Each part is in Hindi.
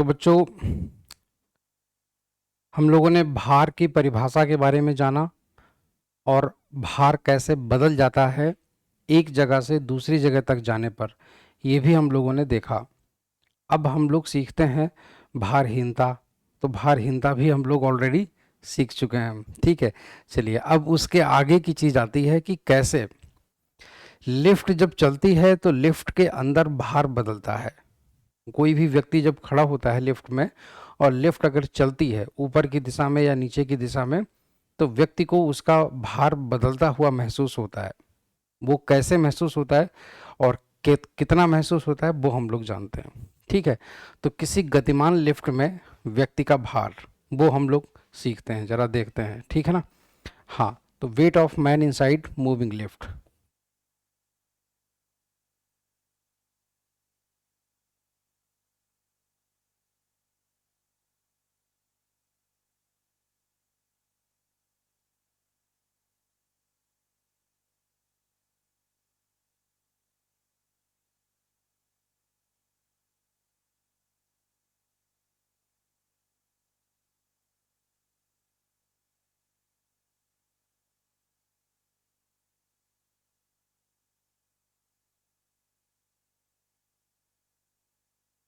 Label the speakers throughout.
Speaker 1: तो बच्चों, हम लोगों ने भार की परिभाषा के बारे में जाना और भार कैसे बदल जाता है एक जगह से दूसरी जगह तक जाने पर, ये भी हम लोगों ने देखा। अब हम लोग सीखते हैं भारहीनता। तो भारहीनता भी हम लोग ऑलरेडी सीख चुके हैं, ठीक है। चलिए, अब उसके आगे की चीज़ आती है कि कैसे लिफ्ट जब चलती है तो लिफ्ट के अंदर भार बदलता है। कोई भी व्यक्ति जब खड़ा होता है लिफ्ट में और लिफ्ट अगर चलती है ऊपर की दिशा में या नीचे की दिशा में, तो व्यक्ति को उसका भार बदलता हुआ महसूस होता है। वो कैसे महसूस होता है और कितना महसूस होता है वो हम लोग जानते हैं, ठीक है। तो किसी गतिमान लिफ्ट में व्यक्ति का भार, वो हम लोग सीखते हैं, जरा देखते हैं, ठीक है ना। हाँ, तो weight of man inside moving lift.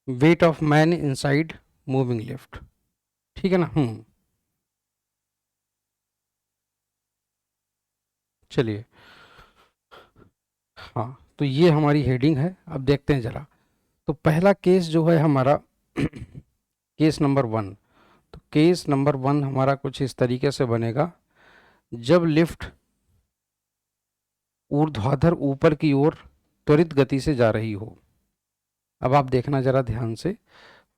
Speaker 1: Weight of man inside moving lift, ठीक है ना। चलिए, हाँ, तो ये हमारी हेडिंग है। अब देखते हैं जरा। तो पहला केस जो है हमारा केस नंबर वन। तो केस नंबर वन हमारा कुछ इस तरीके से बनेगा। जब लिफ्ट ऊर्ध्वाधर ऊपर की ओर त्वरित गति से जा रही हो। अब आप देखना जरा ध्यान से।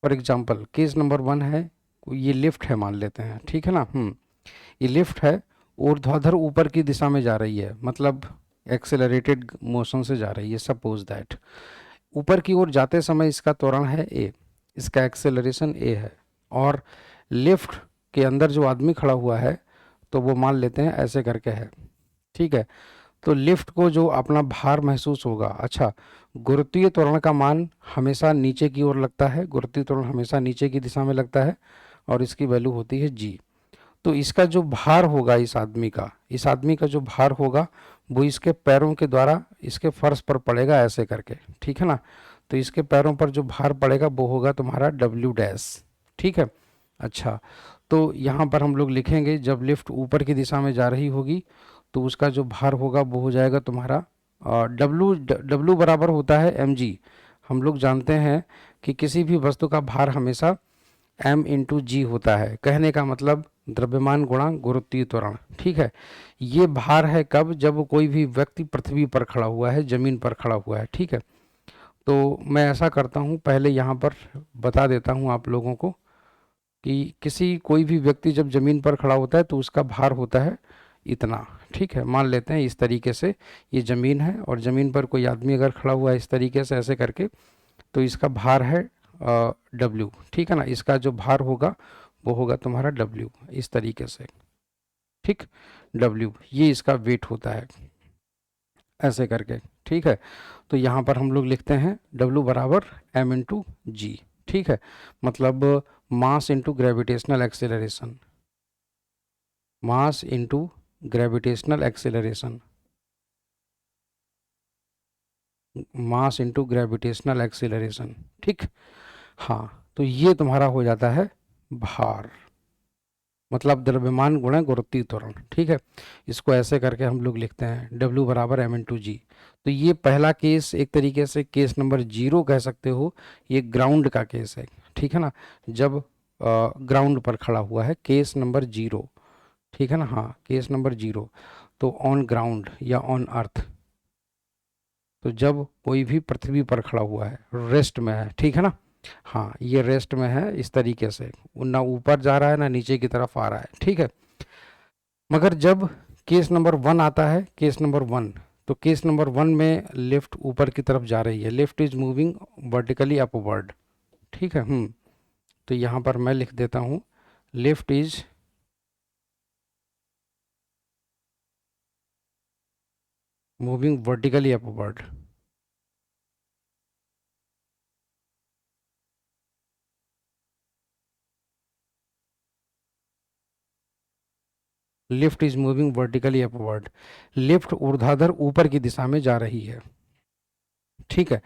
Speaker 1: For example, case number one है, ये लिफ्ट है मान लेते हैं, ठीक है ना। ये लिफ्ट है, ऊर्ध्वाधर ऊपर की दिशा में जा रही है, मतलब एक्सेलरेटेड मोशन से जा रही है। सपोज दैट ऊपर की ओर जाते समय इसका त्वरण है ए, इसका एक्सेलरेशन ए है, और लिफ्ट के अंदर जो आदमी खड़ा हुआ है, तो वो मान लेते हैं ऐसे करके है, ठीक है। तो लिफ्ट को जो अपना भार महसूस होगा, अच्छा, गुरुत्वीय त्वरण का मान हमेशा नीचे की ओर लगता है, गुरुत्वीय त्वरण हमेशा नीचे की दिशा में लगता है, और इसकी वैल्यू होती है जी। तो इसका जो भार होगा इस आदमी का जो भार होगा, वो इसके पैरों के द्वारा इसके फर्श पर पड़ेगा ऐसे करके, ठीक है ना। तो इसके पैरों पर जो भार पड़ेगा वो होगा तुम्हारा डब्ल्यू डैश, ठीक है। अच्छा, तो यहाँ पर हम लोग लिखेंगे, जब लिफ्ट ऊपर की दिशा में जा रही होगी तो उसका जो भार होगा वो हो जाएगा तुम्हारा डब्लू। डब्लू बराबर होता है एम जी। हम लोग जानते हैं कि किसी भी वस्तु का भार हमेशा एम इंटू जी होता है। कहने का मतलब द्रव्यमान गुणा गुरुत्वीय त्वरण, ठीक है। ये भार है कब, जब कोई भी व्यक्ति पृथ्वी पर खड़ा हुआ है, जमीन पर खड़ा हुआ है, ठीक है। तो मैं ऐसा करता हूँ, पहले यहाँ पर बता देता हूँ आप लोगों को कि कोई भी व्यक्ति जब जमीन पर खड़ा होता है तो उसका भार होता है इतना, ठीक है। मान लेते हैं इस तरीके से ये ज़मीन है, और ज़मीन पर कोई आदमी अगर खड़ा हुआ है इस तरीके से ऐसे करके, तो इसका भार है डब्ल्यू, ठीक है ना। इसका जो भार होगा वो होगा तुम्हारा डब्ल्यू, इस तरीके से, ठीक। डब्ल्यू ये इसका वेट होता है ऐसे करके, ठीक है। तो यहाँ पर हम लोग लिखते हैं डब्ल्यू बराबर एम इंटू जी, ठीक है। मतलब mass into gravitational acceleration, mass into gravitational acceleration, mass into gravitational acceleration, ठीक। हाँ, तो ये तुम्हारा हो जाता है भार, मतलब द्रव्यमान गुणा गुरुत्वीय त्वरण, ठीक है। इसको ऐसे करके हम लोग लिखते हैं W बराबर एम इंटू जी। तो ये पहला केस, एक तरीके से केस नंबर जीरो कह सकते हो, ये ग्राउंड का केस है, ठीक है ना। जब ग्राउंड पर खड़ा हुआ है, केस नंबर जीरो, ठीक है ना। हाँ, केस नंबर जीरो। तो ऑन ग्राउंड या ऑन अर्थ, तो जब कोई भी पृथ्वी पर खड़ा हुआ है, रेस्ट में है, ठीक है ना। हाँ, ये रेस्ट में है इस तरीके से, ना ऊपर जा रहा है ना नीचे की तरफ आ रहा है, ठीक है। मगर जब केस नंबर वन आता है, केस नंबर वन, तो केस नंबर वन में लिफ्ट ऊपर की तरफ जा रही है, lift is moving vertically upward, ठीक है। तो यहाँ पर मैं लिख देता हूँ lift is moving vertically upward. Lift is moving vertically upward, lift ऊर्ध्वाधर ऊपर की दिशा में जा रही है, ठीक है।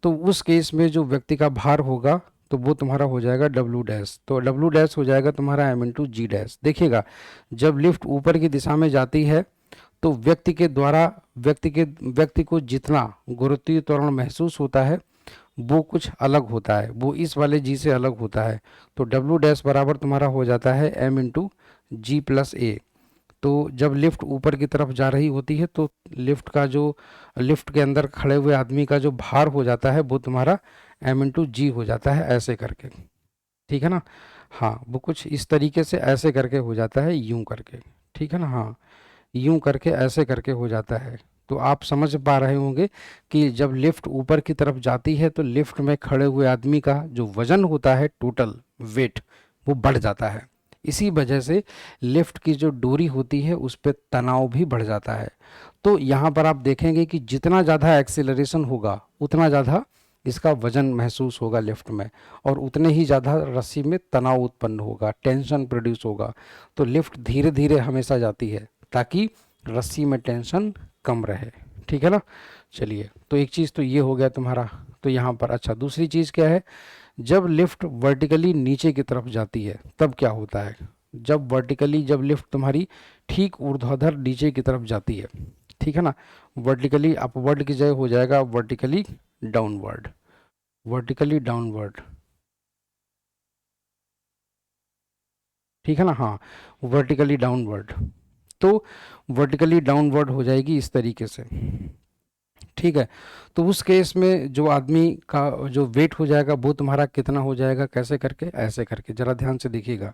Speaker 1: तो उस केस में जो व्यक्ति का भार होगा तो वो तुम्हारा हो जाएगा डब्ल्यू डैश, तो डब्ल्यू डैश हो जाएगा तुम्हारा एम इंटू जी डैश। देखिएगा, जब लिफ्ट ऊपर की दिशा में जाती है तो व्यक्ति को जितना गुरुत्वीय त्वरण महसूस होता है वो कुछ अलग होता है, वो इस वाले जी से अलग होता है। तो डब्ल्यू डैश बराबर तुम्हारा हो जाता है एम इंटू जी प्लस ए। तो जब लिफ्ट ऊपर की तरफ जा रही होती है तो लिफ्ट के अंदर खड़े हुए आदमी का जो भार हो जाता है वो तुम्हारा एम इंटू जी हो जाता है, ऐसे करके, ठीक है ना। हाँ, वो कुछ इस तरीके से ऐसे करके हो जाता है, यूं करके, ठीक है ना। हाँ, यूं करके ऐसे करके हो जाता है। तो आप समझ पा रहे होंगे कि जब लिफ्ट ऊपर की तरफ जाती है तो लिफ्ट में खड़े हुए आदमी का जो वजन होता है, टोटल वेट, वो बढ़ जाता है। इसी वजह से लिफ्ट की जो डोरी होती है उस पर तनाव भी बढ़ जाता है। तो यहाँ पर आप देखेंगे कि जितना ज़्यादा एक्सीलरेशन होगा उतना ज़्यादा इसका वजन महसूस होगा लिफ्ट में, और उतने ही ज़्यादा रस्सी में तनाव उत्पन्न होगा, टेंशन प्रोड्यूस होगा। तो लिफ्ट धीरे धीरे हमेशा जाती है ताकि रस्सी में टेंशन कम रहे, ठीक है ना। चलिए, तो एक चीज़ तो ये हो गया तुम्हारा। तो यहाँ पर अच्छा, दूसरी चीज़ क्या है, जब लिफ्ट वर्टिकली नीचे की तरफ जाती है तब क्या होता है। जब लिफ्ट तुम्हारी ठीक ऊर्ध्वाधर नीचे की तरफ जाती है, ठीक है ना, वर्टिकली अपवर्ड की जगह हो जाएगा वर्टिकली डाउनवर्ड, वर्टिकली डाउनवर्ड, ठीक है ना। हाँ, वर्टिकली डाउनवर्ड, तो वर्टिकली डाउनवर्ड हो जाएगी इस तरीके से, ठीक है। तो उस केस में जो आदमी का जो वेट हो जाएगा वो तुम्हारा कितना हो जाएगा, कैसे करके, ऐसे करके, जरा ध्यान से देखिएगा।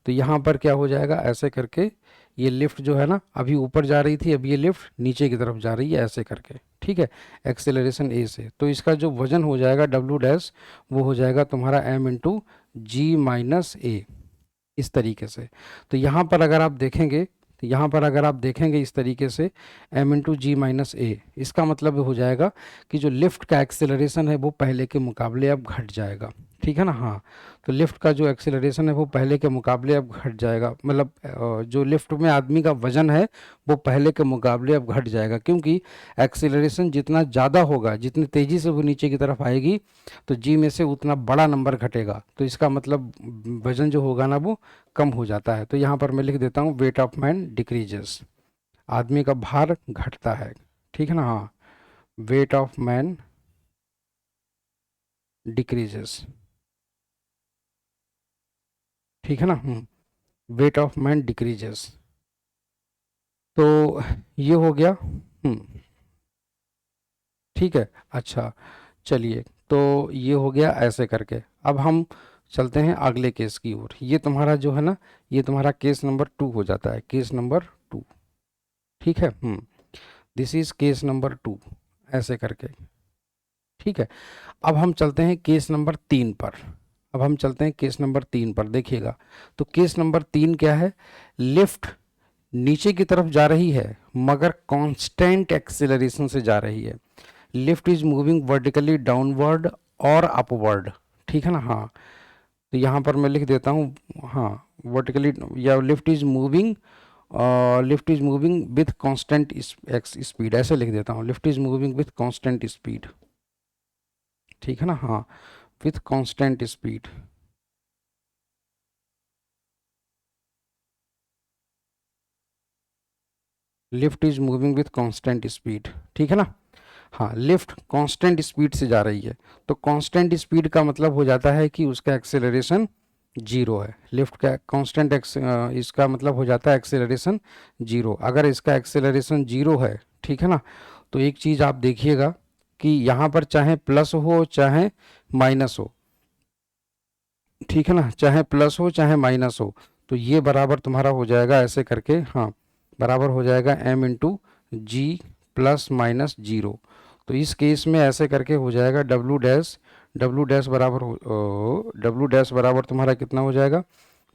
Speaker 1: तो यहाँ पर क्या हो जाएगा, ऐसे करके, ये लिफ्ट जो है ना अभी ऊपर जा रही थी, अब ये लिफ्ट नीचे की तरफ जा रही है, ऐसे करके, ठीक है, एक्सेलरेशन ए से। तो इसका जो वजन हो जाएगा डब्ल्यू डैश, वो हो जाएगा तुम्हारा एम इंटू जी माइनस ए, इस तरीके से। तो यहाँ पर अगर आप देखेंगे इस तरीके से, एम इंटू जी माइनस ए, इसका मतलब हो जाएगा कि जो लिफ्ट का एक्सेलरेशन है वो पहले के मुकाबले अब घट जाएगा, ठीक है ना। हाँ, तो लिफ्ट का जो एक्सेलरेशन है वो पहले के मुकाबले अब घट जाएगा, मतलब जो लिफ्ट में आदमी का वजन है वो पहले के मुकाबले अब घट जाएगा, क्योंकि एक्सेलरेशन जितना ज़्यादा होगा, जितनी तेज़ी से वो नीचे की तरफ आएगी तो जी में से उतना बड़ा नंबर घटेगा, तो इसका मतलब वजन जो होगा ना वो कम हो जाता है। तो यहाँ पर मैं लिख देता हूँ वेट ऑफ मैन डिक्रीजेस, आदमी का भार घटता है, ठीक है ना। हाँ, वेट ऑफ मैन डिक्रीजेस, ठीक है ना। वेट ऑफ मैन डिक्रीजेस, तो ये हो गया। ठीक है, अच्छा, चलिए, तो ये हो गया ऐसे करके। अब हम चलते हैं अगले केस की ओर। ये तुम्हारा जो है ना, ये तुम्हारा केस नंबर 2 हो जाता है, केस नंबर 2, ठीक है। दिस इज केस नंबर 2, ऐसे करके, ठीक है। अब हम चलते हैं केस नंबर 3 पर। अब हम चलते हैं केस नंबर 3 पर, देखिएगा। तो केस नंबर 3 क्या है, लिफ्ट नीचे की तरफ जा रही है मगर कांस्टेंट एक्सेलरेशन से जा रही है। Lift is moving vertically downward और अपवर्ड, ठीक है ना। हाँ, तो यहाँ पर मैं लिख देता हूँ, हाँ, वर्टिकली, या lift is moving with constant speed, ऐसे लिख देता हूँ, lift is moving with constant speed, ठीक है ना। हाँ, with constant speed, lift is moving with constant speed, ठीक है ना। हाँ, लिफ्ट कांस्टेंट स्पीड से जा रही है, तो कांस्टेंट स्पीड का मतलब हो जाता है कि उसका एक्सेलरेशन जीरो है। लिफ्ट का इसका मतलब हो जाता है एक्सेलरेशन जीरो। अगर इसका एक्सेलरेशन जीरो है, ठीक है ना, तो एक चीज़ आप देखिएगा कि यहाँ पर चाहे प्लस हो चाहे माइनस हो, ठीक है ना, चाहे प्लस हो चाहे माइनस हो, तो ये बराबर तुम्हारा हो जाएगा ऐसे करके, हाँ, बराबर हो जाएगा एम इंटू जी प्लस माइनस जीरो। तो इस केस में ऐसे करके हो जाएगा डब्लू डैश बराबर तुम्हारा कितना हो जाएगा,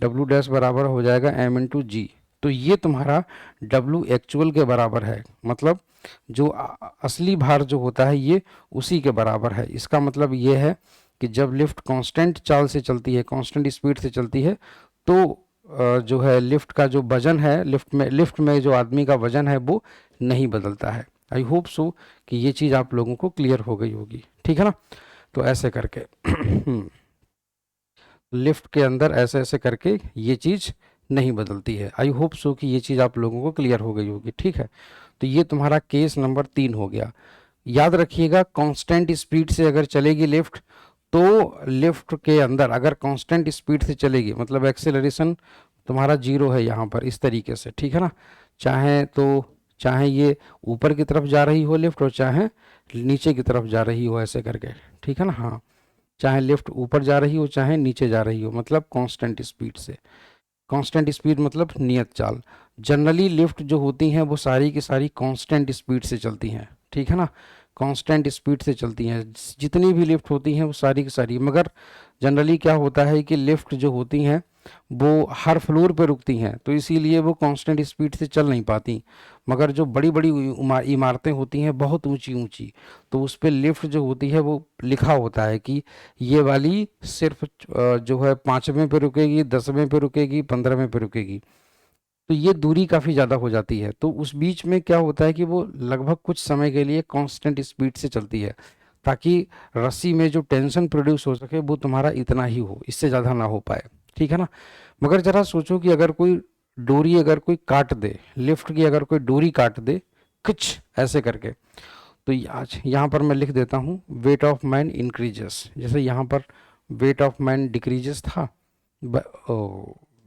Speaker 1: डब्लू डैश बराबर हो जाएगा एम इंटू जी। तो ये तुम्हारा डब्लू एक्चुअल के बराबर है, मतलब जो असली भार जो होता है ये उसी के बराबर है। इसका मतलब ये है कि जब लिफ्ट कांस्टेंट चाल से चलती है, कांस्टेंट स्पीड से चलती है, तो जो है लिफ्ट का जो वजन है, लिफ्ट में जो आदमी का वजन है वो नहीं बदलता है। आई होप सो कि ये चीज़ आप लोगों को क्लियर हो गई होगी, ठीक है ना। तो ऐसे करके लिफ्ट के अंदर ऐसे ऐसे करके ये चीज़ नहीं बदलती है। आई होप सो कि ये चीज़ आप लोगों को क्लियर हो गई होगी, ठीक है। तो ये तुम्हारा केस नंबर 3 हो गया। याद रखिएगा, कांस्टेंट स्पीड से अगर चलेगी लिफ्ट, तो लिफ्ट के अंदर अगर कांस्टेंट स्पीड से चलेगी मतलब एक्सेलरेशन तुम्हारा जीरो है यहाँ पर, इस तरीके से, ठीक है ना। चाहे ये ऊपर की तरफ जा रही हो लिफ्ट और चाहे नीचे की तरफ जा रही हो, ऐसे करके, ठीक है ना। हाँ, चाहे लिफ्ट ऊपर जा रही हो चाहे नीचे जा रही हो, मतलब कांस्टेंट स्पीड से। कांस्टेंट स्पीड मतलब नियत चाल। जनरली लिफ्ट जो होती हैं वो सारी की सारी कांस्टेंट स्पीड से चलती हैं, ठीक है ना। कांस्टेंट स्पीड से चलती हैं जितनी भी लिफ्ट होती हैं वो सारी की सारी। मगर जनरली क्या होता है कि लिफ्ट जो होती हैं वो हर फ्लोर पे रुकती हैं, तो इसीलिए वो कांस्टेंट स्पीड से चल नहीं पाती। मगर जो बड़ी बड़ी इमारतें होती हैं बहुत ऊंची ऊंची, तो उस पे लिफ्ट जो होती है वो लिखा होता है कि ये वाली सिर्फ जो है 5वें पे रुकेगी, 10वें पे रुकेगी, 15वें पे रुकेगी। तो ये दूरी काफ़ी ज़्यादा हो जाती है, तो उस बीच में क्या होता है कि वो लगभग कुछ समय के लिए कांस्टेंट स्पीड से चलती है, ताकि रस्सी में जो टेंशन प्रोड्यूस हो सके वो तुम्हारा इतना ही हो, इससे ज़्यादा ना हो पाए, ठीक है ना। मगर ज़रा सोचो कि अगर कोई डोरी अगर कोई काट दे, लिफ्ट की अगर कोई डोरी काट दे कुछ ऐसे करके, तो आज यहाँ पर मैं लिख देता हूँ वेट ऑफ मैन इंक्रीजेस। जैसे यहाँ पर वेट ऑफ मैन डिक्रीजेस था,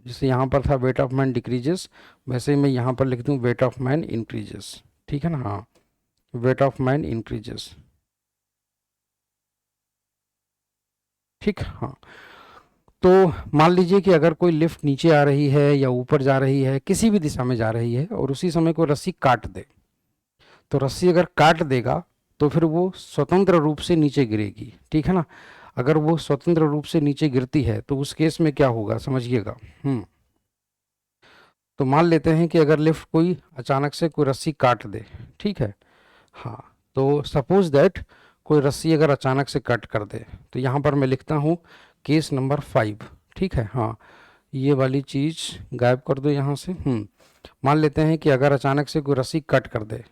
Speaker 1: जैसे यहाँ पर था वेट ऑफ मैन डिक्रीजेस, वैसे ही मैं यहाँ पर लिख दूँ वेट ऑफ मैन इंक्रीजेस, ठीक है ना। हाँ, वेट ऑफ मैन इंक्रीजेस, ठीक। हाँ, तो मान लीजिए कि अगर कोई लिफ्ट नीचे आ रही है या ऊपर जा रही है, किसी भी दिशा में जा रही है, और उसी समय कोई रस्सी काट दे, तो रस्सी अगर काट देगा तो फिर वो स्वतंत्र रूप से नीचे गिरेगी, ठीक है ना। अगर वो स्वतंत्र रूप से नीचे गिरती है तो उस केस में क्या होगा समझिएगा। तो मान लेते हैं कि अगर लिफ्ट कोई अचानक से कोई रस्सी काट दे, ठीक है। हाँ, तो सपोज दैट कोई रस्सी अगर अचानक से कट कर दे, तो यहाँ पर मैं लिखता हूँ केस नंबर 5, ठीक है। हाँ, ये वाली चीज़ गायब कर दो यहाँ से। मान लेते हैं कि अगर अचानक से कोई रस्सी कट कर दे,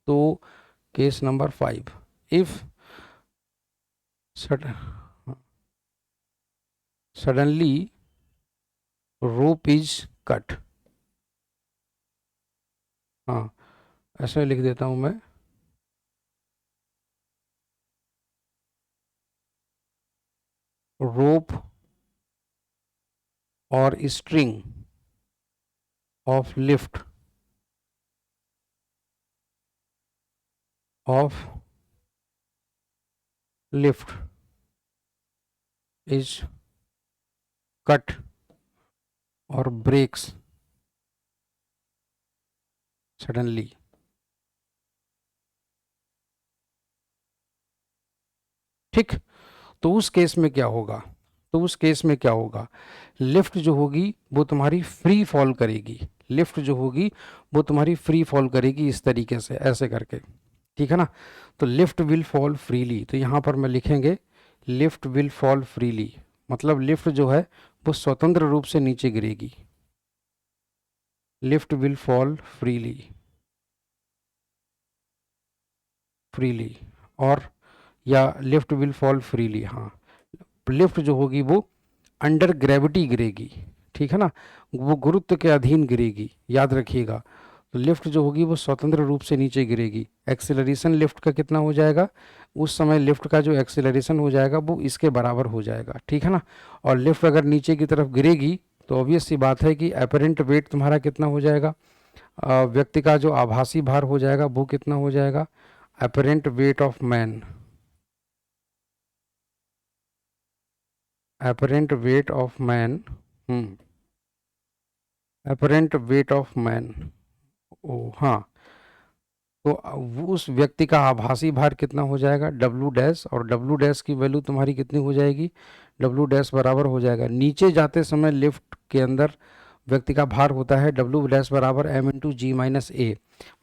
Speaker 1: तो case number 5, if suddenly rope is cut. हाँ, ऐसे लिख देता हूँ मैं, रोप और string of lift off lift is cut और ब्रेक्स सडनली। ठीक, तो उस केस में क्या होगा, तो उस केस में क्या होगा, लिफ्ट जो होगी वो तुम्हारी फ्री फॉल करेगी। लिफ्ट जो होगी वो तुम्हारी फ्री फॉल करेगी इस तरीके से, ऐसे करके, ठीक है ना। तो लिफ्ट विल फॉल फ्रीली, तो यहाँ पर मैं लिखेंगे लिफ्ट विल फॉल फ्रीली, मतलब लिफ्ट जो है वो स्वतंत्र रूप से नीचे गिरेगी। Lift will fall freely, freely, और या लिफ्ट विल फॉल फ्रीली। हाँ, लिफ्ट जो होगी वो अंडर ग्रेविटी गिरेगी, ठीक है ना, वो गुरुत्व के अधीन गिरेगी, याद रखिएगा। तो लिफ्ट जो होगी वो स्वतंत्र रूप से नीचे गिरेगी। एक्सेलरेशन लिफ्ट का कितना हो जाएगा, उस समय लिफ्ट का जो एक्सेलरेशन हो जाएगा वो इसके बराबर हो जाएगा, ठीक है ना। और लिफ्ट अगर नीचे की तरफ गिरेगी तो ऑब्वियस सी बात है कि अपेरेंट वेट तुम्हारा कितना हो जाएगा, व्यक्ति का जो आभासी भार हो जाएगा वो कितना हो जाएगा, apparent weight of man, apparent weight of man, apparent weight of man, ओ हाँ, तो वो उस व्यक्ति का आभासी भार कितना हो जाएगा, डब्लू डैश, और डब्लू डैश की वैल्यू तुम्हारी कितनी हो जाएगी, डब्लू डैश बराबर हो जाएगा, नीचे जाते समय लिफ्ट के अंदर व्यक्ति का भार होता है डब्लू डैश बराबर एम इंटू जी माइनस ए,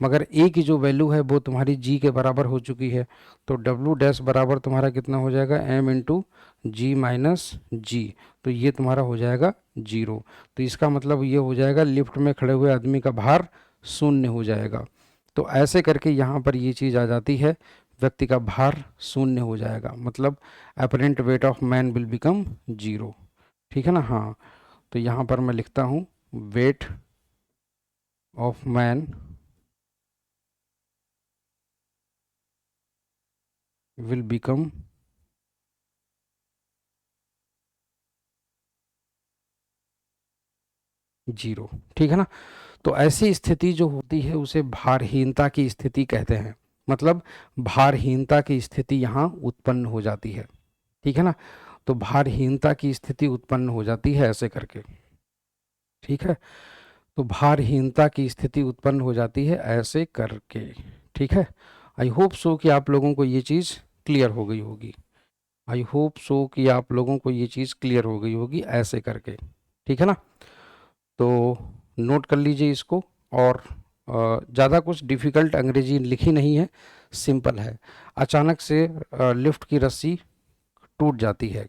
Speaker 1: मगर ए की जो वैल्यू है वो तुम्हारी जी के बराबर हो चुकी है, तो डब्लू डैश बराबर तुम्हारा कितना हो जाएगा, एम इंटू जी माइनस जी, तो ये तुम्हारा हो जाएगा जीरो। तो इसका मतलब ये हो जाएगा लिफ्ट में खड़े हुए आदमी का भार शून्य हो जाएगा। तो ऐसे करके यहाँ पर ये चीज़ आ जाती है, व्यक्ति का भार शून्य हो जाएगा, मतलब apparent weight of man will become zero. ठीक है ना। हाँ, तो यहाँ पर मैं लिखता हूँ weight of man will become zero. ठीक है ना। तो ऐसी स्थिति जो होती है उसे भारहीनता की स्थिति कहते हैं, मतलब भारहीनता की स्थिति यहाँ उत्पन्न हो जाती है। ठीक है ना। तो भारहीनता की स्थिति उत्पन्न हो जाती है ऐसे करके। ठीक है। तो भारहीनता की स्थिति उत्पन्न हो जाती है ऐसे करके। ठीक है। आई होप सो कि आप लोगों को ये चीज़ क्लियर हो गई होगी। आई होप सो कि आप लोगों को ये चीज़ क्लियर हो गई होगी ऐसे करके। ठीक है ना। तो नोट कर लीजिए इसको। और ज़्यादा कुछ डिफ़िकल्ट अंग्रेजी लिखी नहीं है, सिंपल है। अचानक से लिफ्ट की रस्सी टूट जाती है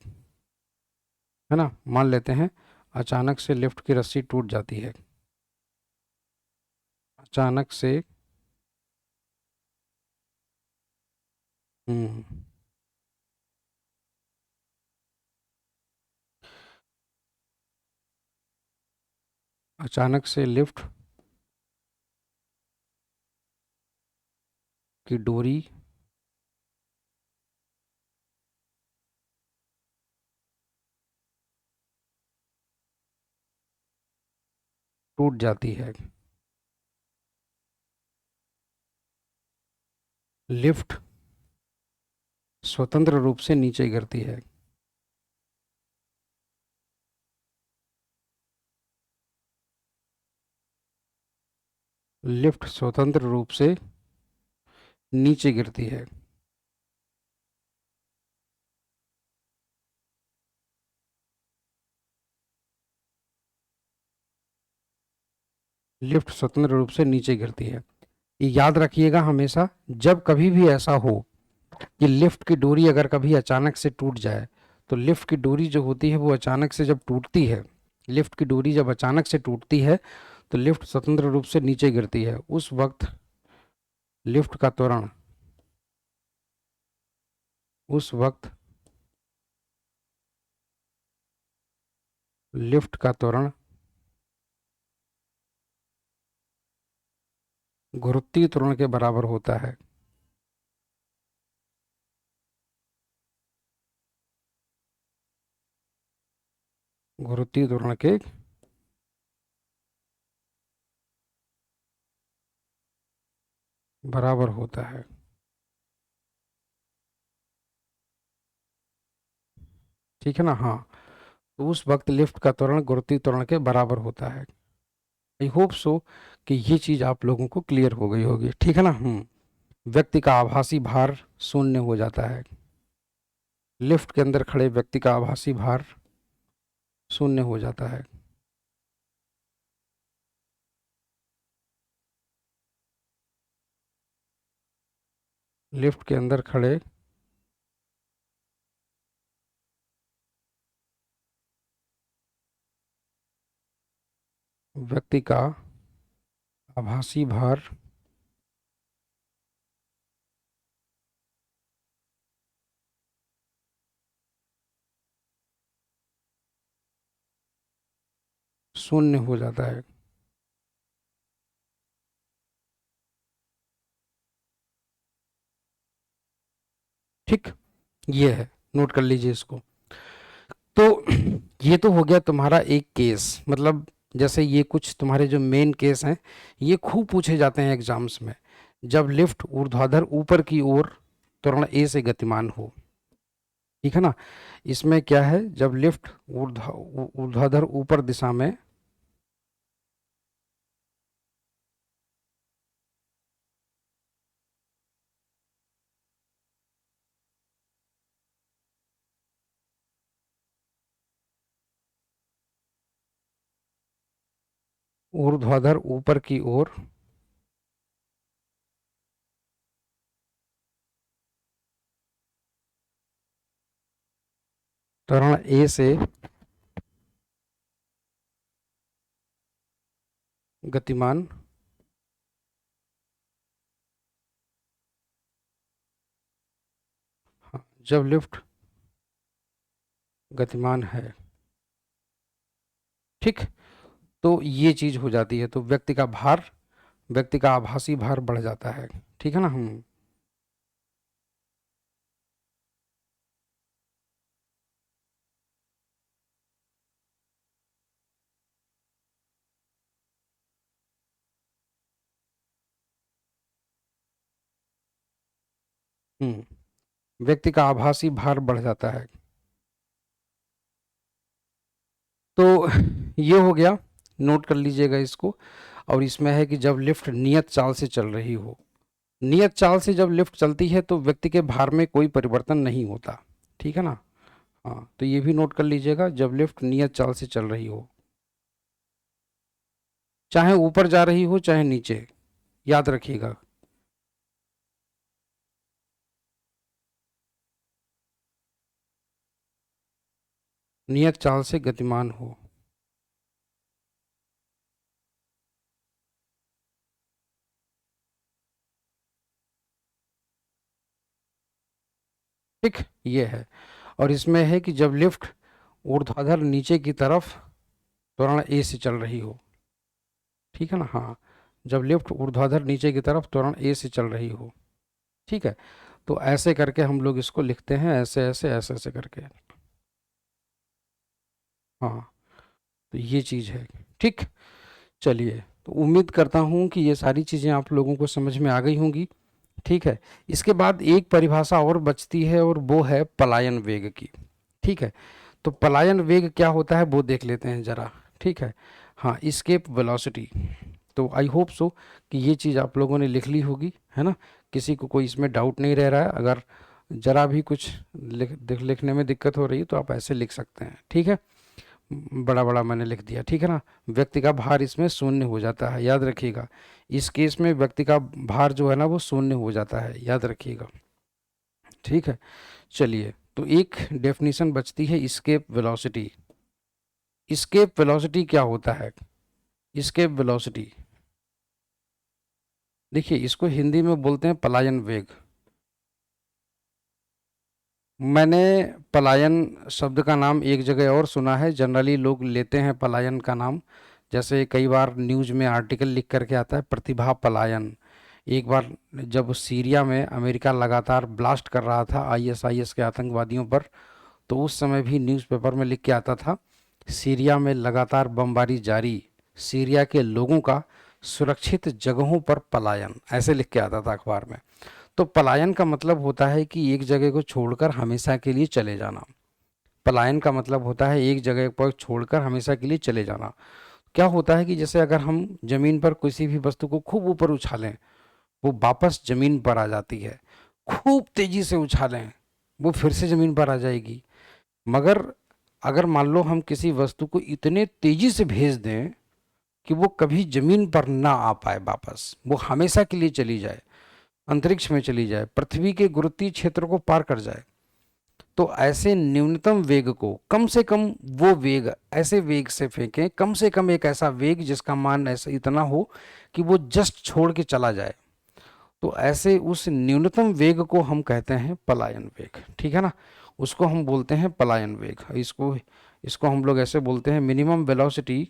Speaker 1: ना। मान लेते हैं अचानक से लिफ्ट की रस्सी टूट जाती है। अचानक से हम्म अचानक से लिफ्ट की डोरी टूट जाती है। लिफ्ट स्वतंत्र रूप से नीचे गिरती है। लिफ्ट स्वतंत्र रूप से नीचे गिरती है। लिफ्ट स्वतंत्र रूप से नीचे गिरती है। ये याद रखिएगा हमेशा, जब कभी भी ऐसा हो कि लिफ्ट की डोरी अगर कभी अचानक से टूट जाए, तो लिफ्ट की डोरी जो होती है वो अचानक से जब टूटती है, लिफ्ट की डोरी जब अचानक से टूटती है तो लिफ्ट स्वतंत्र रूप से नीचे गिरती है। लिफ्ट का त्वरण उस वक्त लिफ्ट का त्वरण गुरुत्वीय त्वरण के बराबर होता है। गुरुत्वीय त्वरण के बराबर होता है। ठीक है ना। हाँ, तो उस वक्त लिफ्ट का त्वरण गुरुत्वीय त्वरण के बराबर होता है। आई होप सो कि ये चीज़ आप लोगों को क्लियर हो गई होगी। ठीक है ना। व्यक्ति का आभासी भार शून्य हो जाता है। लिफ्ट के अंदर खड़े व्यक्ति का आभासी भार शून्य हो जाता है। लिफ्ट के अंदर खड़े व्यक्ति का आभासी भार शून्य हो जाता है। ठीक, ये है, नोट कर लीजिए इसको। तो ये तो हो गया तुम्हारा एक केस, मतलब जैसे ये कुछ तुम्हारे जो मेन केस हैं, ये खूब पूछे जाते हैं एग्जाम्स में। जब लिफ्ट ऊर्ध्वाधर ऊपर की ओर त्वरण ए से गतिमान हो। ठीक है ना। इसमें क्या है, जब लिफ्ट ऊर्ध्वाधर ऊपर दिशा में ऊर्ध्वाधर ऊपर की ओर त्वरण ए से गतिमान हाँ, जब लिफ्ट गतिमान है, ठीक, तो ये चीज हो जाती है, तो व्यक्ति का आभासी भार बढ़ जाता है, ठीक है ना। हम व्यक्ति का आभासी भार बढ़ जाता है। तो ये हो गया, नोट कर लीजिएगा इसको। और इसमें है कि जब लिफ्ट नियत चाल से चल रही हो, नियत चाल से जब लिफ्ट चलती है तो व्यक्ति के भार में कोई परिवर्तन नहीं होता, ठीक है ना। हाँ, तो ये भी नोट कर लीजिएगा, जब लिफ्ट नियत चाल से चल रही हो, चाहे ऊपर जा रही हो चाहे नीचे, याद रखिएगा। नियत चाल से गतिमान हो, ठीक, ये है। और इसमें है कि जब लिफ्ट ऊर्ध्वाधर नीचे की तरफ त्वरण ए से चल रही हो, ठीक है ना। हाँ, जब लिफ्ट ऊर्ध्वाधर नीचे की तरफ त्वरण ए से चल रही हो, ठीक है। तो ऐसे करके हम लोग इसको लिखते हैं, ऐसे ऐसे ऐसे ऐसे करके। हाँ, तो ये चीज़ है, ठीक। चलिए, तो उम्मीद करता हूँ कि ये सारी चीज़ें आप लोगों को समझ में आ गई होंगी, ठीक है। इसके बाद एक परिभाषा और बचती है और वो है पलायन वेग की, ठीक है। तो पलायन वेग क्या होता है वो देख लेते हैं ज़रा, ठीक है। हाँ, इस्केप वेलोसिटी। तो आई होप सो कि ये चीज़ आप लोगों ने लिख ली होगी, है ना। किसी को कोई इसमें डाउट नहीं रह रहा है। अगर ज़रा भी कुछ लिखने में दिक्कत हो रही है तो आप ऐसे लिख सकते हैं, ठीक है। बड़ा बड़ा मैंने लिख दिया, ठीक है ना। व्यक्ति का भार इसमें शून्य हो जाता है, याद रखिएगा। इस केस में व्यक्ति का भार जो है ना वो शून्य हो जाता है, याद रखिएगा, ठीक है। चलिए, तो एक डेफिनेशन बचती है इस्केप वेलोसिटी। इस्केप वेलोसिटी क्या होता है? इस्केप वेलोसिटी, देखिए इसको हिंदी में बोलते हैं पलायन वेग। मैंने पलायन शब्द का नाम एक जगह और सुना है, जनरली लोग लेते हैं पलायन का नाम, जैसे कई बार न्यूज़ में आर्टिकल लिख करके आता है प्रतिभा पलायन। एक बार जब सीरिया में अमेरिका लगातार ब्लास्ट कर रहा था आईएसआईएस के आतंकवादियों पर, तो उस समय भी न्यूज़पेपर में लिख के आता था, सीरिया में लगातार बमबारी जारी, सीरिया के लोगों का सुरक्षित जगहों पर पलायन, ऐसे लिख के आता था अखबार में। तो पलायन का मतलब होता है कि एक जगह को छोड़कर हमेशा के लिए चले जाना। पलायन का मतलब होता है एक जगह पर छोड़कर हमेशा के लिए चले जाना। क्या होता है कि जैसे अगर हम जमीन पर किसी भी वस्तु को खूब ऊपर उछालें, वो वापस जमीन पर आ जाती है। खूब तेजी से उछालें, वो फिर से जमीन पर आ जाएगी। मगर अगर मान लो हम किसी वस्तु को इतने तेजी से भेज दें कि वो कभी जमीन पर ना आ पाए वापस, वो हमेशा के लिए चली जाए, अंतरिक्ष में चली जाए, पृथ्वी के गुरुत्वीय क्षेत्र को पार कर जाए, तो ऐसे न्यूनतम वेग को कम से कम, वो वेग ऐसे वेग से फेंकें, कम से कम एक ऐसा वेग जिसका मान ऐसा इतना हो कि वो जस्ट छोड़ के चला जाए, तो ऐसे उस न्यूनतम वेग को हम कहते हैं पलायन वेग, ठीक है ना। उसको हम बोलते हैं पलायन वेग। इसको इसको हम लोग ऐसे बोलते हैं minimum velocity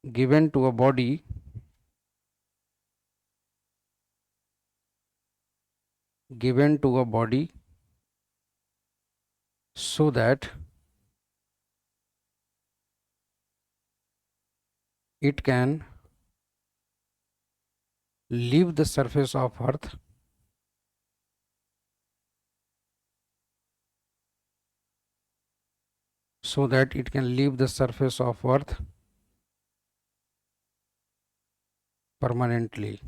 Speaker 1: given to a body given to a body so that it can leave the surface of earth so that it can leave the surface of earth permanently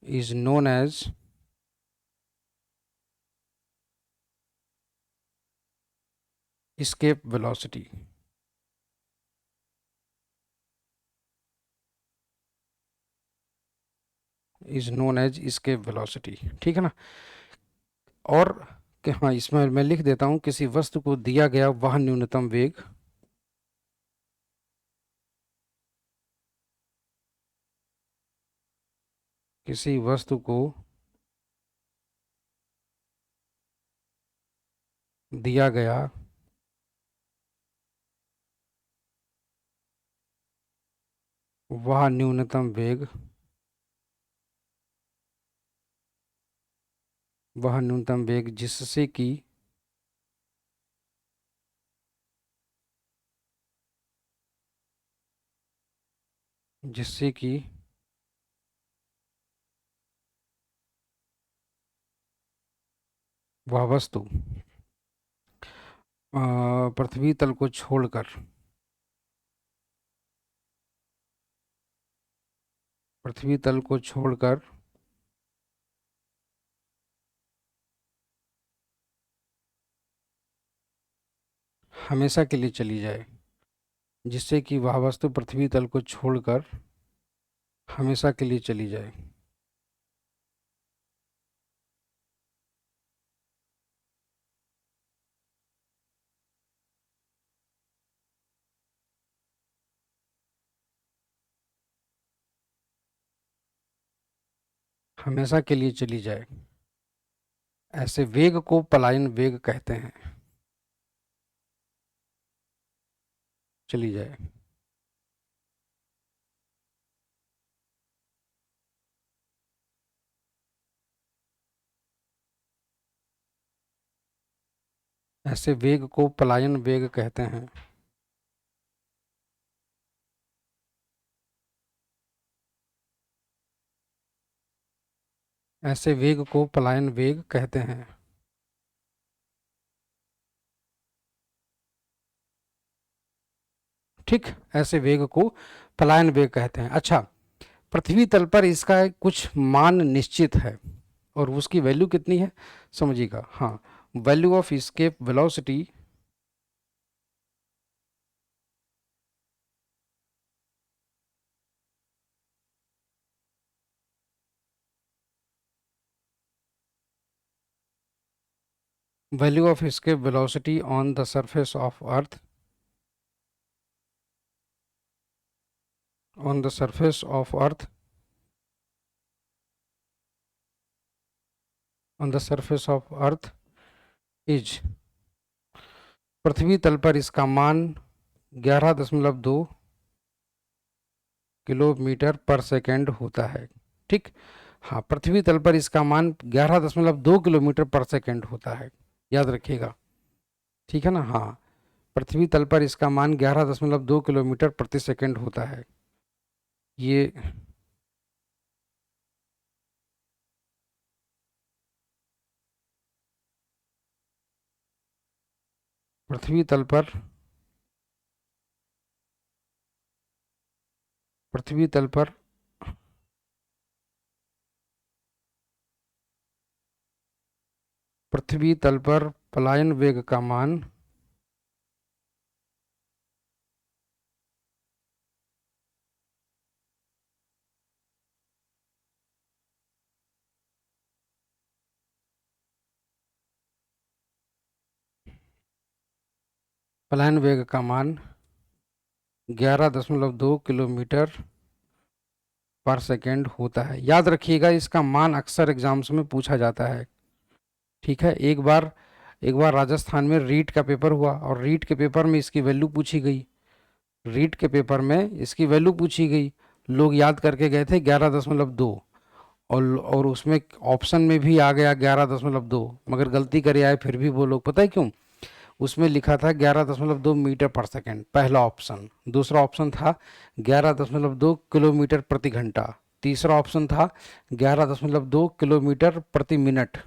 Speaker 1: is known as escape velocity। Is known as escape velocity, ठीक है ना। और हाँ, इसमें मैं लिख देता हूँ, किसी वस्तु को दिया गया वह न्यूनतम वेग, किसी वस्तु को दिया गया वह न्यूनतम वेग, वह न्यूनतम वेग जिससे कि वह वस्तु पृथ्वी तल को छोड़कर, पृथ्वी तल को छोड़कर हमेशा के लिए चली जाए, जिससे कि वह वस्तु पृथ्वी तल को छोड़कर हमेशा के लिए चली जाए। हमेशा के लिए चली जाए, ऐसे वेग को पलायन वेग कहते हैं। चली जाए, ऐसे वेग को पलायन वेग कहते हैं। ऐसे वेग को पलायन वेग कहते हैं। ठीक, ऐसे वेग को पलायन वेग कहते हैं। अच्छा, पृथ्वी तल पर इसका कुछ मान निश्चित है, और उसकी वैल्यू कितनी है समझिएगा। हाँ, value of escape velocity, value of escape velocity on the surface of earth, on the surface of earth, on the surface of earth is, पृथ्वी तल पर इसका मान 11.2 किलोमीटर पर सेकेंड होता है। ठीक, हाँ, पृथ्वी तल पर इसका मान 11.2 किलोमीटर पर सेकेंड होता है, याद रखिएगा। ठीक है ना, हाँ, पृथ्वी तल पर इसका मान 11.2 किलोमीटर प्रति सेकेंड होता है। ये पृथ्वी तल पर, पृथ्वी तल पर पृथ्वी तल पर पलायन वेग का मान, पलायन वेग का मान 11.2 किलोमीटर पर सेकेंड होता है। याद रखिएगा, इसका मान अक्सर एग्जाम्स में पूछा जाता है। ठीक है, एक बार राजस्थान में रीट का पेपर हुआ, और रीट के पेपर में इसकी वैल्यू पूछी गई, रीट के पेपर में इसकी वैल्यू पूछी गई, लोग याद करके गए थे 11.2, और उसमें ऑप्शन में भी आ गया 11.2, मगर गलती करे आए फिर भी वो लोग, पता है क्यों? उसमें लिखा था 11.2 मीटर पर सेकेंड, पहला ऑप्शन। दूसरा ऑप्शन था 11.2 किलोमीटर प्रति घंटा। तीसरा ऑप्शन था 11.2 किलोमीटर प्रति मिनट।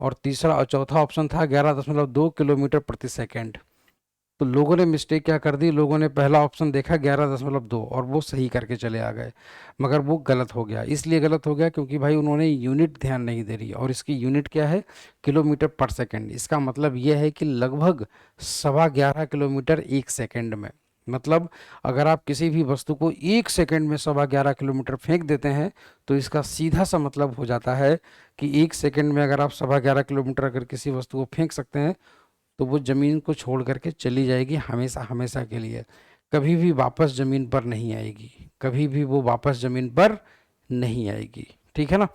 Speaker 1: और तीसरा और चौथा ऑप्शन था 11.2 किलोमीटर प्रति सेकेंड। तो लोगों ने मिस्टेक क्या कर दी, लोगों ने पहला ऑप्शन देखा 11.2 और वो सही करके चले आ गए, मगर वो गलत हो गया। इसलिए गलत हो गया क्योंकि भाई उन्होंने यूनिट ध्यान नहीं दे रही, और इसकी यूनिट क्या है, किलोमीटर पर सेकंड। इसका मतलब ये है कि लगभग 11.25 किलोमीटर एक सेकंड में, मतलब अगर आप किसी भी वस्तु को 1 सेकंड में 11.25 किलोमीटर फेंक देते हैं तो इसका सीधा सा मतलब हो जाता है कि 1 सेकंड में अगर आप 11.25 किलोमीटर अगर किसी वस्तु को फेंक सकते हैं तो वो ज़मीन को छोड़ करके चली जाएगी हमेशा हमेशा के लिए, कभी भी वापस ज़मीन पर नहीं आएगी, कभी भी वो वापस ज़मीन पर नहीं आएगी। ठीक है ना,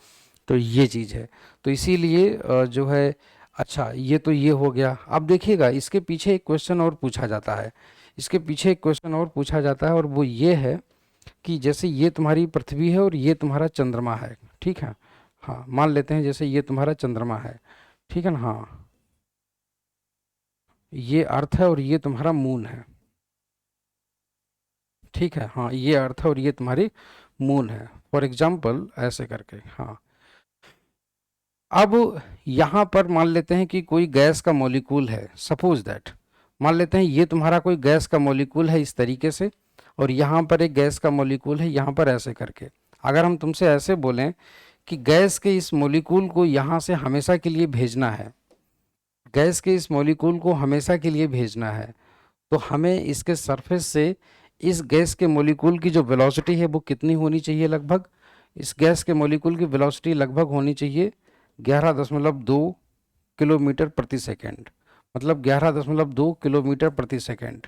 Speaker 1: तो ये चीज़ है। तो इसीलिए जो है, अच्छा ये तो ये हो गया। अब देखिएगा इसके पीछे एक क्वेश्चन और पूछा जाता है, इसके पीछे एक क्वेश्चन और पूछा जाता है और वो ये है कि जैसे ये तुम्हारी पृथ्वी है और ये तुम्हारा चंद्रमा है, ठीक है, हाँ मान लेते हैं जैसे ये तुम्हारा चंद्रमा है, ठीक है ना, हाँ ये अर्थ है और ये तुम्हारा मून है, ठीक है, हाँ ये अर्थ है और ये तुम्हारी मून है, फॉर एग्जाम्पल ऐसे करके, हाँ। अब यहाँ पर मान लेते हैं कि कोई गैस का मॉलिक्यूल है, सपोज दैट, मान लेते हैं ये तुम्हारा कोई गैस का मॉलिक्यूल है इस तरीके से, और यहाँ पर एक गैस का मॉलिक्यूल है यहाँ पर ऐसे करके। अगर हम तुमसे ऐसे बोलें कि गैस के इस मॉलिक्यूल को यहाँ से हमेशा के लिए भेजना है, गैस के इस मॉलिक्यूल को हमेशा के लिए भेजना है, तो हमें इसके सरफेस से इस गैस के मॉलिक्यूल की जो वेलोसिटी है वो कितनी होनी चाहिए लगभग, इस गैस के मॉलिक्यूल की वेलोसिटी लगभग होनी चाहिए 11.2 किलोमीटर प्रति सेकंड, मतलब 11.2 किलोमीटर प्रति सेकंड,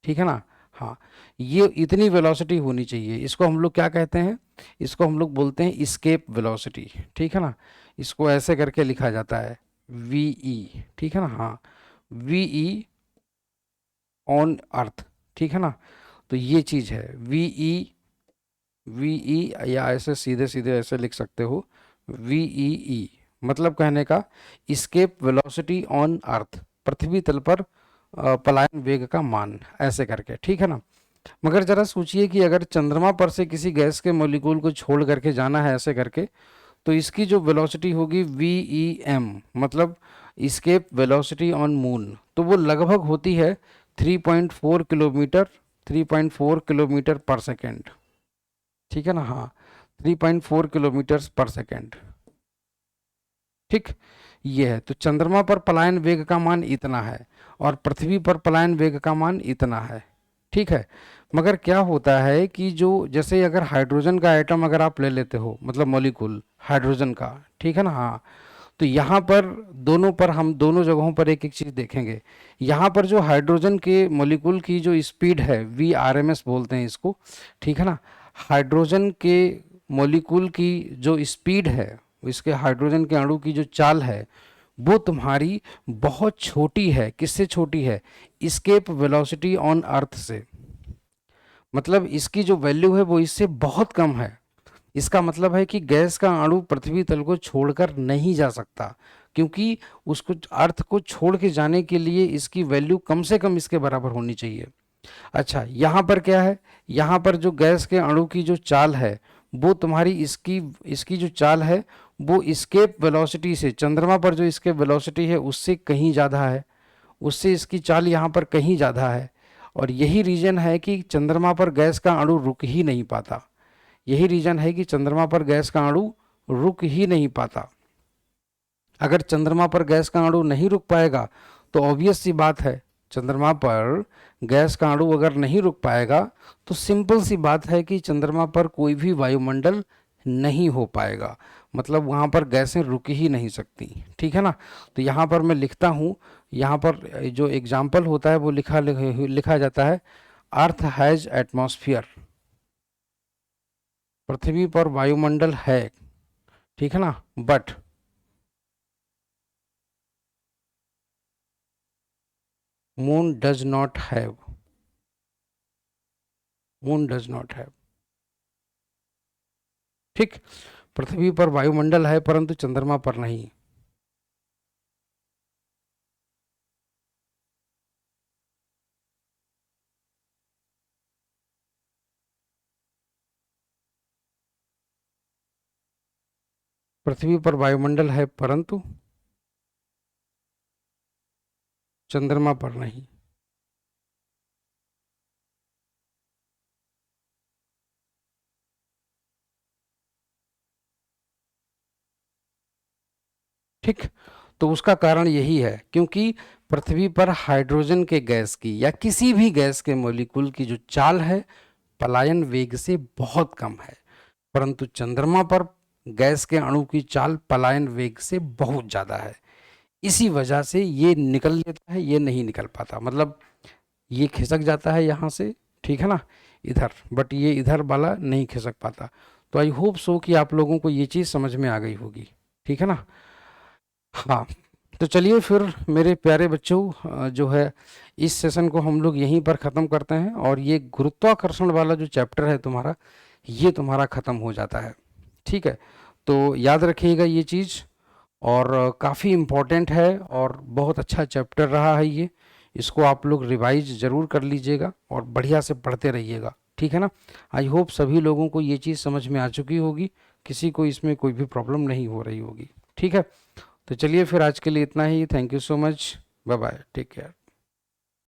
Speaker 1: ठीक है ना, हाँ ये इतनी वेलोसिटी होनी चाहिए। इसको हम लोग क्या कहते हैं, इसको हम लोग बोलते हैं इस्केप वेलोसिटी, ठीक है ना, इसको ऐसे करके लिखा जाता है वी, ठीक है ना, हाँ वी ऑन अर्थ, ठीक है ना, तो ये चीज़ है वी ई, या ऐसे सीधे सीधे ऐसे लिख सकते हो वी, मतलब कहने का इस्केप वेलोसिटी ऑन अर्थ, पृथ्वी तल पर पलायन वेग का मान, ऐसे करके, ठीक है ना। मगर जरा सोचिए कि अगर चंद्रमा पर से किसी गैस के मॉलिक्यूल को छोड़ करके जाना है ऐसे करके, तो इसकी जो वेलोसिटी होगी वी, मतलब इस्केप वेलोसिटी ऑन मून, तो वो लगभग होती है 3.4 किलोमीटर, 3.4 किलोमीटर पर सेकेंड, ठीक है ना, हाँ 3.4 किलोमीटर पर सेकेंड, ठीक, ये है। तो चंद्रमा पर पलायन वेग का मान इतना है और पृथ्वी पर पलायन वेग का मान इतना है, ठीक है। मगर क्या होता है कि जो जैसे अगर हाइड्रोजन का एटम अगर आप ले लेते हो, मतलब मॉलिक्यूल हाइड्रोजन का, ठीक है ना, हाँ, तो यहाँ पर दोनों पर हम दोनों जगहों पर एक एक चीज़ देखेंगे। यहाँ पर जो हाइड्रोजन के मॉलिक्यूल की जो स्पीड है Vrms बोलते हैं इसको, ठीक है ना, हाइड्रोजन के मॉलिक्यूल की जो स्पीड है, इसके हाइड्रोजन के अणु की जो चाल है वो तुम्हारी बहुत छोटी है। किससे छोटी है, इस्केप वेलोसिटी ऑन अर्थ से, मतलब इसकी जो वैल्यू है वो इससे बहुत कम है। इसका मतलब है कि गैस का अणु पृथ्वी तल को छोड़कर नहीं जा सकता, क्योंकि उसको अर्थ को छोड़ के जाने के लिए इसकी वैल्यू कम से कम इसके बराबर होनी चाहिए। अच्छा यहाँ पर क्या है, यहाँ पर जो गैस के अणु की जो चाल है वो तुम्हारी इसकी इसकी जो चाल है वो इस्केप वेलोसिटी से, चंद्रमा पर जो इसके वेलोसिटी है उससे कहीं ज़्यादा है, उससे इसकी चाल यहाँ पर कहीं ज़्यादा है। और यही रीज़न है कि चंद्रमा पर गैस का अणु रुक ही नहीं पाता, यही रीज़न है कि चंद्रमा पर गैस का अणु रुक ही नहीं पाता। अगर चंद्रमा पर गैस का अणु नहीं रुक पाएगा तो ऑब्वियस सी बात है, चंद्रमा पर गैस का अणु अगर नहीं रुक पाएगा तो सिंपल सी बात है कि चंद्रमा पर कोई भी वायुमंडल नहीं हो पाएगा, मतलब वहाँ पर गैसें रुक ही नहीं सकती, ठीक है ना। तो यहाँ पर मैं लिखता हूँ, यहाँ पर जो एग्जाम्पल होता है वो लिखा जाता है, अर्थ हैज एटमॉस्फियर, पृथ्वी पर वायुमंडल है, ठीक है ना, but moon does not have, moon does not have, ठीक, पृथ्वी पर वायुमंडल है परंतु चंद्रमा पर नहीं। पृथ्वी पर वायुमंडल है परंतु चंद्रमा पर नहीं, ठीक। तो उसका कारण यही है क्योंकि पृथ्वी पर हाइड्रोजन के गैस की या किसी भी गैस के मॉलिक्यूल की जो चाल है पलायन वेग से बहुत कम है, परंतु चंद्रमा पर गैस के अणु की चाल पलायन वेग से बहुत ज़्यादा है। इसी वजह से ये निकल लेता है, ये नहीं निकल पाता, मतलब ये खिसक जाता है यहाँ से, ठीक है ना, इधर, बट ये इधर वाला नहीं खिसक पाता। तो आई होप सो कि आप लोगों को ये चीज़ समझ में आ गई होगी, ठीक है ना। हाँ, तो चलिए फिर मेरे प्यारे बच्चों, जो है इस सेशन को हम लोग यहीं पर ख़त्म करते हैं और ये गुरुत्वाकर्षण वाला जो चैप्टर है तुम्हारा, ये तुम्हारा ख़त्म हो जाता है, ठीक है। तो याद रखिएगा ये चीज़, और काफ़ी इम्पोर्टेंट है और बहुत अच्छा चैप्टर रहा है ये। इसको आप लोग रिवाइज ज़रूर कर लीजिएगा और बढ़िया से पढ़ते रहिएगा, ठीक है ना। आई होप सभी लोगों को ये चीज़ समझ में आ चुकी होगी, किसी को इसमें कोई भी प्रॉब्लम नहीं हो रही होगी, ठीक है। तो चलिए फिर आज के लिए इतना ही। Thank you so much, bye bye, take care.